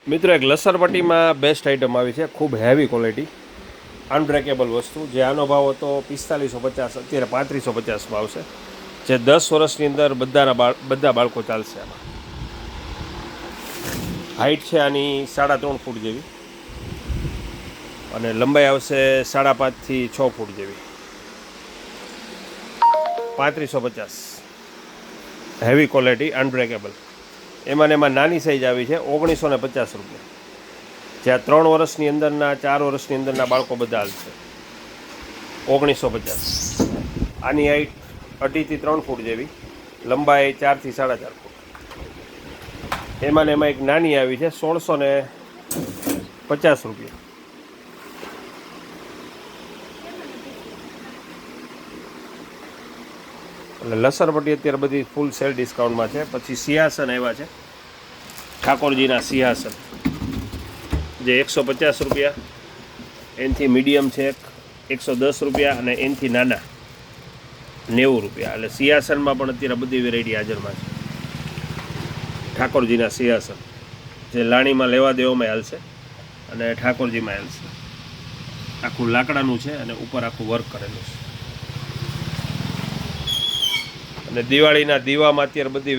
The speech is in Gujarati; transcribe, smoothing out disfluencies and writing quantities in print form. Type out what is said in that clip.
મિત્રો એક લસરપટ્ટીમાં બેસ્ટ આઇટમ આવી છે, ખૂબ હેવી ક્વોલિટી અનબ્રેકેબલ વસ્તુ, જે આનો ભાવ હતો 4550, અત્યારે 3550 ભાવ છે, જે 10 વર્ષની અંદર બધા બાળકો ચાલશે. આમાં હાઇટ છે આની 3.5 ફૂટ જેવી અને લંબાઈ આવશે 5.5 થી 6 ફૂટ જેવી. 3550 હેવી ક્વોલિટી અનબ્રેકેબલ. એમાં નાની સાઇઝ આવી છે 1950 રૂપિયા, જ્યાં 3 વર્ષની અંદરના 4 વર્ષની અંદરના બાળકો બધા હાલશે. 1950. આની હાઇટ 2.5 થી 3 ફૂટ જેવી, લંબાઈ 4 થી 4.5 ફૂટ. એમાં એક નાની આવી છે 1650 રૂપિયા. એટલે લસરપટ્ટી અત્યારે બધી ફૂલ સેલ ડિસ્કાઉન્ટમાં છે. પછી સિંહાસન આવ્યા છે, ઠાકોરજીના સિંહાસન, જે 150 રૂપિયા. એનાથી મીડિયમ છે 110 રૂપિયા અને એનાથી નાના 90 રૂપિયા. એટલે સિંહાસનમાં પણ અત્યારે બધી વેરાયટી હાજરમાં છે. ઠાકોરજીના સિંહાસન, જે લાણીમાં લેવા દેવામાં હાલશે અને ઠાકોરજીમાં હાલશે. આખું લાકડાનું છે અને ઉપર આખું વર્ક કરેલું છે. અને દિવાળીના દીવામાં અત્યારે બધી